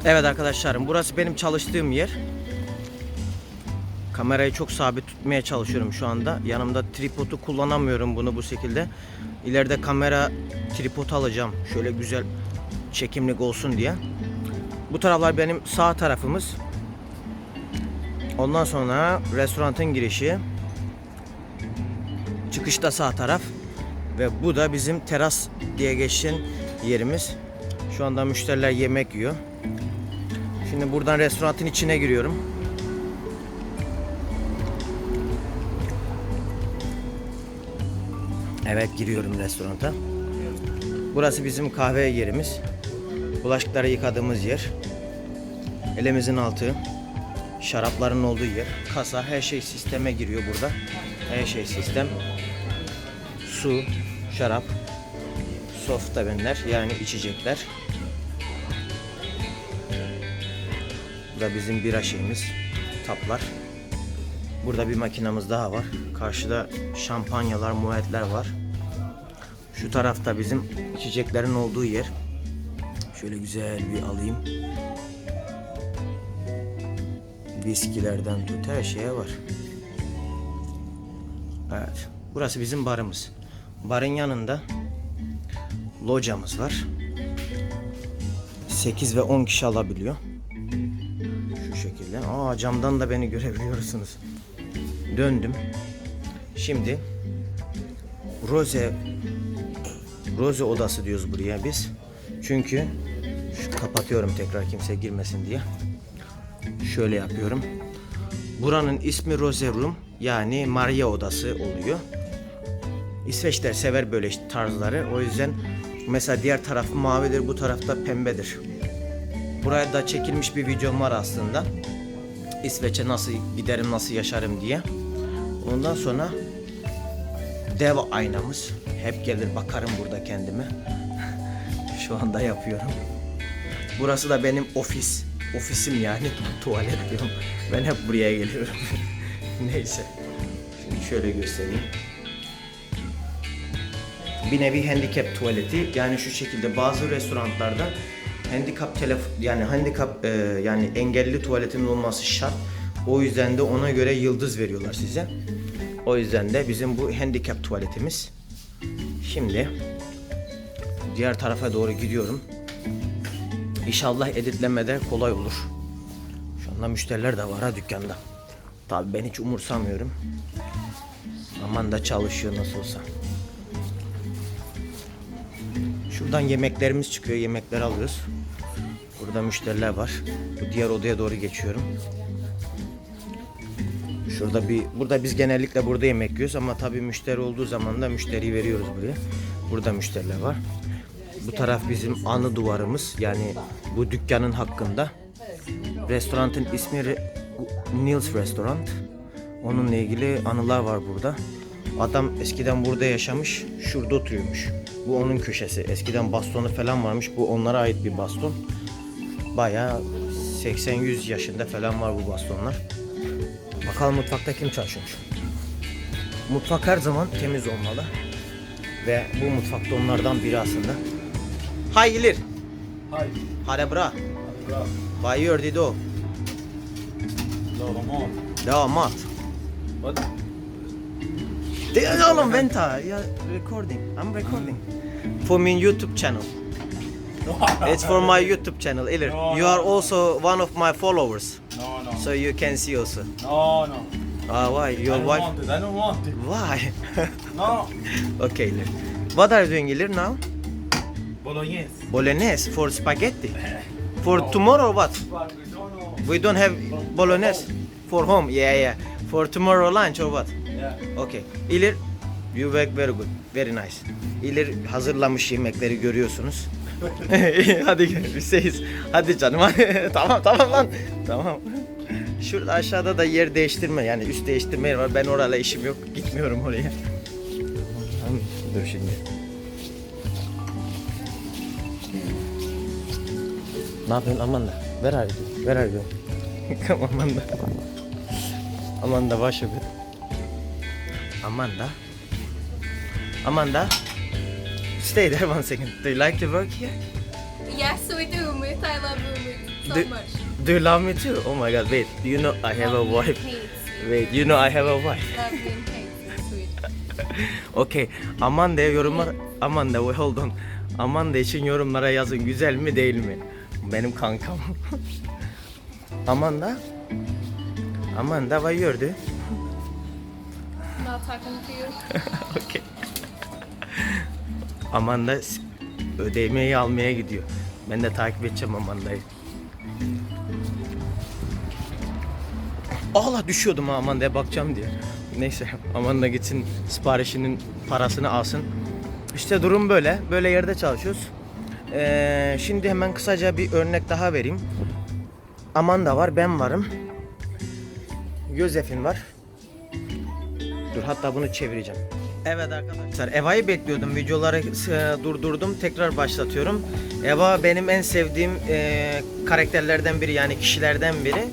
Evet arkadaşlarım, burası benim çalıştığım yer. Kamerayı çok sabit tutmaya çalışıyorum şu anda. Yanımda tripodu kullanamıyorum bunu bu şekilde. İleride kamera tripodu alacağım. Şöyle güzel çekimlik olsun diye. Bu taraflar benim sağ tarafımız. Ondan sonra restoranın girişi. Çıkışta sağ taraf. Ve bu da bizim teras diye geçen yerimiz. Şu anda müşteriler yemek yiyor. Şimdi buradan restoranın içine giriyorum. Evet, giriyorum restoranta. Burası bizim kahve yerimiz. Bulaşıkları yıkadığımız yer. Elimizin altı. Şarapların olduğu yer. Kasa, her şey sisteme giriyor burada. Her şey sistem. Su, şarap, soft ürünler yani içecekler. Bu da bizim bira şeyimiz. Taplar. Burada bir makinamız daha var. Karşıda şampanyalar, muetler var. Şu tarafta bizim içeceklerin olduğu yer. Şöyle güzel bir alayım. Viskilerden tut her şeye var. Evet. Burası bizim barımız. Barın yanında locamız var. 8 ve 10 kişi alabiliyor. Şu şekilde. Camdan da beni görebiliyorsunuz. Döndüm. Şimdi Rose odası diyoruz buraya biz. Çünkü kapatıyorum tekrar kimse girmesin diye. Şöyle yapıyorum. Buranın ismi Rose Room, yani Maria odası oluyor. İsveçler sever böyle tarzları. O yüzden mesela diğer taraf mavidir, bu tarafta pembedir. Buraya da çekilmiş bir videom var aslında. İsveç'e nasıl giderim, nasıl yaşarım diye. Ondan sonra dev aynamız. Hep gelir bakarım burada kendime. Şu anda yapıyorum. Burası da benim ofisim yani. Tuvalet diyorum. Ben hep buraya geliyorum. Neyse. Şimdi şöyle göstereyim. Bir nevi handicap tuvaleti. Yani şu şekilde bazı restoranlarda yani engelli tuvaletin olması şart. O yüzden de ona göre yıldız veriyorlar size. O yüzden de bizim bu handicap tuvaletimiz. Şimdi diğer tarafa doğru gidiyorum. İnşallah editlemede kolay olur. Şu anda müşteriler de var ha dükkanda. Tabii ben hiç umursamıyorum. Aman da çalışıyor nasıl olsa. Şuradan yemeklerimiz çıkıyor. Yemekleri alıyoruz. Burada müşteriler var. Bu diğer odaya doğru geçiyorum. Burada biz genellikle burada yemek yiyoruz ama tabii müşteri olduğu zaman da müşteriyi veriyoruz buraya. Burada müşteriler var. Bu taraf bizim anı duvarımız. Yani bu dükkanın hakkında. Restoranın ismi Nils Restaurant. Onunla ilgili anılar var burada. Adam eskiden burada yaşamış, şurada oturuyormuş. Bu onun köşesi. Eskiden bastonu falan varmış. Bu onlara ait bir baston. Bayağı 80-100 yaşında falan var bu bastonlar. Bakalım mutfakta kim çalışıyormuş. Mutfak her zaman temiz olmalı. Ve bu mutfakta onlardan biri aslında. Hi Ilir. Hi. Hade bra. Bra. Vad gör du då? Laga mat. Ja, mat. Vad? Det är oğlum vänta. Jag recording. I'm recording. For my YouTube channel. It's for my YouTube channel, Ilir. No, You are no. also one of my followers. No, no. So you can see also. No, no. Why? I Your don't wife? want it. I don't want it. Why? No. Okay, Ilir. What are you doing, Ilir, now? Bolognese. Bolognese for spaghetti. For tomorrow, what? But we don't know. We don't have bolognese for home. Yeah. For tomorrow lunch or what? Yeah. Okay. İlir, you work very good. Very nice. İlir hazırlamış yemekleri görüyorsunuz. Hadi Hüseyin. Hadi canım. Tamam lan. Tamam. Şurada aşağıda da yer değiştirme, yani üst değiştirme yeri var. Ben orayla işim yok. Gitmiyorum oraya. Tamam. Dur şimdi. Ne yapıyorsun Amanda? Where are you? Come Amanda. Amanda, wash a bit. Amanda, stay there 1 second. Do you like to work here? Yes, we do. I love roommates. so Do, much. do you love me too? Oh my god, wait. Do you know I have a Love me and wife? hates. Wait, you know I have a wife. Love me and hates. Sweet. Okay. Amanda yorumlar. Amanda, wait, hold on. Amanda için yorumlara yazın. Güzel mi değil mi? Benim kankam. Amanda. Amanda, what you do? Not talking to you. Okay. Amanda ödemeyi almaya gidiyor. Ben de takip edeceğim Amanda'yı. Allah, düşüyordum ha Amanda'ya bakacağım diye. Neyse, Amanda gitsin siparişinin parasını alsın. İşte durum böyle. Böyle yerde çalışıyoruz. Şimdi hemen kısaca bir örnek daha vereyim. Amanda var, ben varım. Yosef'in var. Dur, hatta bunu çevireceğim. Evet arkadaşlar, Eva'yı bekliyordum. Videoları durdurdum. Tekrar başlatıyorum. Eva benim en sevdiğim karakterlerden biri, yani kişilerden biri.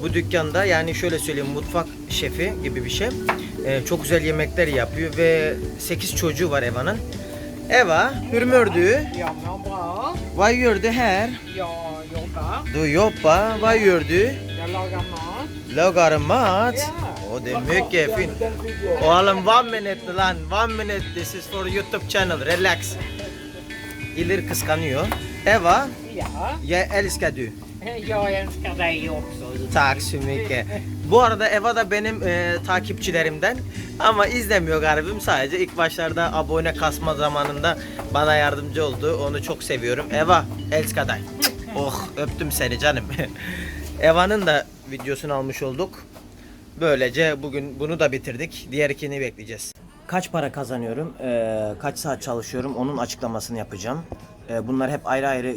Bu dükkanda, yani şöyle söyleyeyim, mutfak şefi gibi bir şey. Çok güzel yemekler yapıyor ve 8 çocuğu var Eva'nın. Eva, hur mår du? Jag mår bra. Vad gör du här? Jag jobbar. Du jobbar. Vad gör du? Jag lagar mat. Lagar mat. Ja. Och det är mycket fint. Oğlum, 1 minute lan. 1 minute. This is for YouTube channel. Relax. İlir kıskanıyor. Eva, Ja, jag älskar du. jag älskar dig också. Tack så mycket. Bu arada Eva da benim takipçilerimden ama izlemiyor garibim. Sadece ilk başlarda abone kasma zamanında bana yardımcı oldu. Onu çok seviyorum. Eva, älskar dig. Oh, öptüm seni canım. Eva'nın da videosunu almış olduk. Böylece bugün bunu da bitirdik. Diğer ikini bekleyeceğiz. Kaç para kazanıyorum, kaç saat çalışıyorum, onun açıklamasını yapacağım. Bunlar hep ayrı ayrı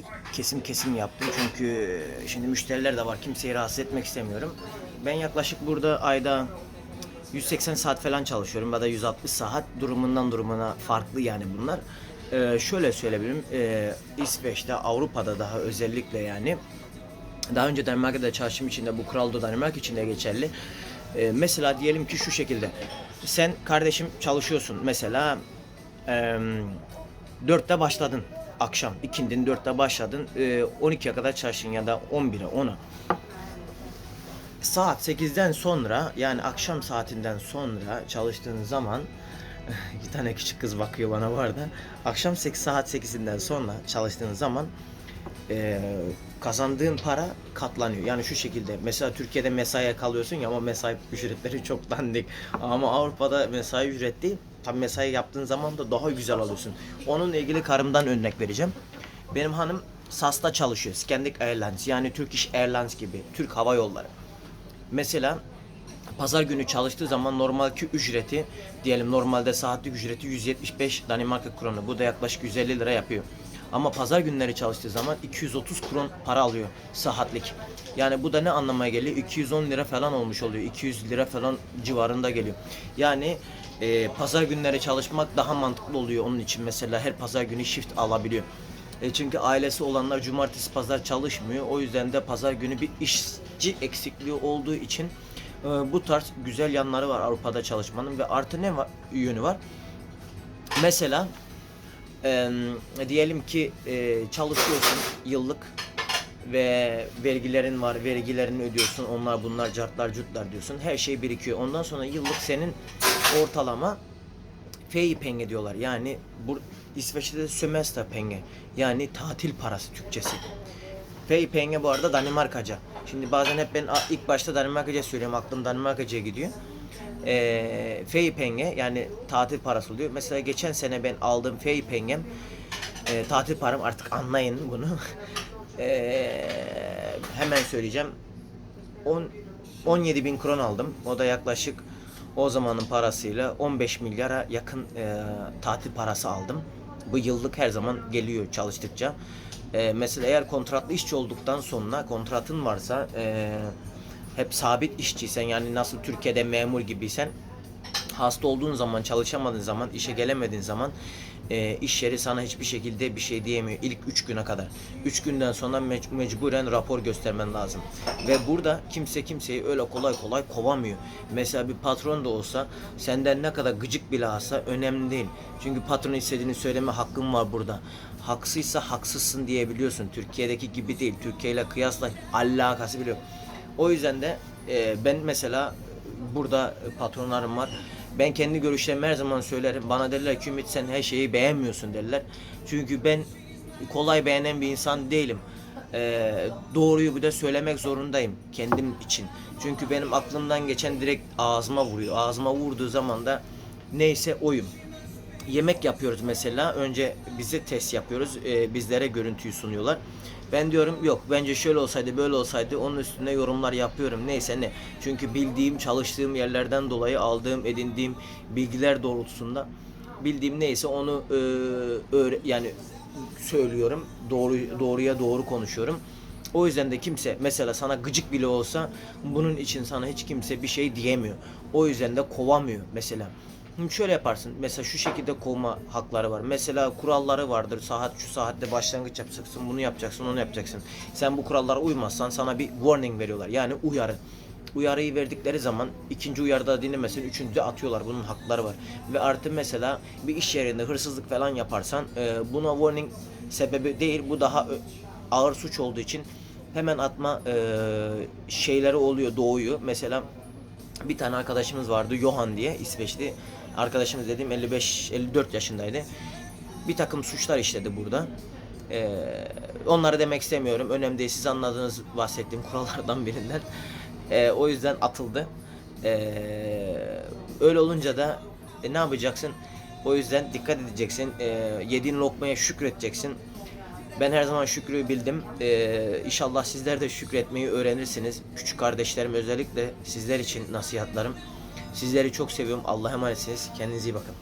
kesim yaptım çünkü şimdi müşteriler de var, kimseyi rahatsız etmek istemiyorum. Ben yaklaşık burada ayda 180 saat falan çalışıyorum ya da 160 saat, durumundan durumuna farklı yani bunlar. Şöyle söyleyebilirim, İsveç'te, Avrupa'da daha özellikle yani. Daha önce Danimarka'da çalıştığım için de bu kural da Danimarka için de geçerli. Mesela diyelim ki şu şekilde. Sen kardeşim çalışıyorsun mesela 4'te başladın akşam, ikindin 4'te başladın, 12'ye kadar çalıştın ya da 11'e 10'a. Saat 8'den sonra, yani akşam saatinden sonra çalıştığın zaman iki tane küçük kız bakıyor bana bu arada. Akşam saat 8'inden sonra çalıştığın zaman kazandığın para katlanıyor. Yani şu şekilde, mesela Türkiye'de mesaiye kalıyorsun ya, ama mesai ücretleri çok dandik. Ama Avrupa'da mesai ücreti, tabii mesai yaptığın zaman da daha güzel alıyorsun. Onunla ilgili karımdan örnek vereceğim. Benim hanım SAS'ta çalışıyor. Scandic Airlines, yani Turkish Airlines gibi, Türk Hava Yolları. Mesela pazar günü çalıştığı zaman normalki ücreti, diyelim normalde saatlik ücreti 175 Danimarka kronu. Bu da yaklaşık 150 lira yapıyor. Ama pazar günleri çalıştığı zaman 230 kron para alıyor saatlik. Yani bu da ne anlamaya geliyor? 210 lira falan olmuş oluyor. 200 lira falan civarında geliyor. Yani pazar günleri çalışmak daha mantıklı oluyor onun için. Mesela her pazar günü shift alabiliyor. Çünkü ailesi olanlar cumartesi pazar çalışmıyor. O yüzden de pazar günü bir işçi eksikliği olduğu için bu tarz güzel yanları var Avrupa'da çalışmanın. Ve artı ne var, yönü var? Mesela diyelim ki çalışıyorsun yıllık ve vergilerin var, vergilerini ödüyorsun, onlar bunlar cartlar curtlar diyorsun, her şey birikiyor. Ondan sonra yıllık senin ortalama penge diyorlar, yani bu İsveç'te de sömestr penge, yani tatil parası Türkçesi. Penge bu arada Danimarkaca. Şimdi bazen hep ben ilk başta Danimarkaca söylüyorum, aklım Danimarkaca'ya gidiyor. Penge yani tatil parası oluyor. Mesela geçen sene ben aldığım pengem, tatil param, artık anlayın bunu. Hemen söyleyeceğim. 17.000 kron aldım. O da yaklaşık o zamanın parasıyla 15 milyara yakın tatil parası aldım. Bu yıllık her zaman geliyor çalıştıkça. Mesela eğer kontratlı işçi olduktan sonra, kontratın varsa, hep sabit işçiysen, yani nasıl Türkiye'de memur gibiysen, hasta olduğun zaman, çalışamadığın zaman, işe gelemediğin zaman iş yeri sana hiçbir şekilde bir şey diyemiyor ilk 3 güne kadar. 3 günden sonra mecburen rapor göstermen lazım. Ve burada kimse kimseyi öyle kolay kolay kovamıyor. Mesela bir patron da olsa senden ne kadar gıcık bile alsa önemli değil. Çünkü patron istediğini söyleme hakkın var burada. Haksızsa haksızsın diyebiliyorsun. Türkiye'deki gibi değil. Türkiye ile kıyasla alakası bile yok. O yüzden de ben mesela burada patronlarım var. Ben kendi görüşlerimi her zaman söylerim. Bana derler ki Ümit sen her şeyi beğenmiyorsun derler. Çünkü ben kolay beğenen bir insan değilim. Doğruyu bir de söylemek zorundayım kendim için. Çünkü benim aklımdan geçen direkt ağzıma vuruyor. Ağzıma vurduğu zaman da neyse oyum. Yemek yapıyoruz mesela. Önce bize test yapıyoruz. Bizlere görüntüyü sunuyorlar. Ben diyorum yok bence şöyle olsaydı böyle olsaydı onun üstüne yorumlar yapıyorum neyse ne. Çünkü bildiğim çalıştığım yerlerden dolayı aldığım edindiğim bilgiler doğrultusunda bildiğim neyse onu yani söylüyorum. Doğruya doğru konuşuyorum. O yüzden de kimse mesela sana gıcık bile olsa bunun için sana hiç kimse bir şey diyemiyor. O yüzden de kovamıyor mesela. Şöyle yaparsın. Mesela şu şekilde kovma hakları var. Mesela kuralları vardır. Şu saatte başlangıç yapacaksın. Bunu yapacaksın, onu yapacaksın. Sen bu kurallara uymazsan sana bir warning veriyorlar. Yani uyarı. Uyarıyı verdikleri zaman ikinci uyarıda dinlemesin, üçüncüde atıyorlar. Bunun hakları var. Ve artı mesela bir iş yerinde hırsızlık falan yaparsan buna warning sebebi değil. Bu daha ağır suç olduğu için hemen atma şeyleri oluyor, doğuyor. Mesela bir tane arkadaşımız vardı Johan diye İsveçli. Arkadaşımız dediğim 55-54 yaşındaydı. Bir takım suçlar işledi burada. Onları demek istemiyorum. Önemli değil. Siz anladığınız bahsettiğim kurallardan birinden. O yüzden atıldı. Öyle olunca da ne yapacaksın? O yüzden dikkat edeceksin. Yediğin lokmaya şükredeceksin. Ben her zaman şükrü bildim. İnşallah sizler de şükretmeyi öğrenirsiniz. Küçük kardeşlerim özellikle sizler için nasihatlarım. Sizleri çok seviyorum. Allah'a emanetsiniz. Kendinize iyi bakın.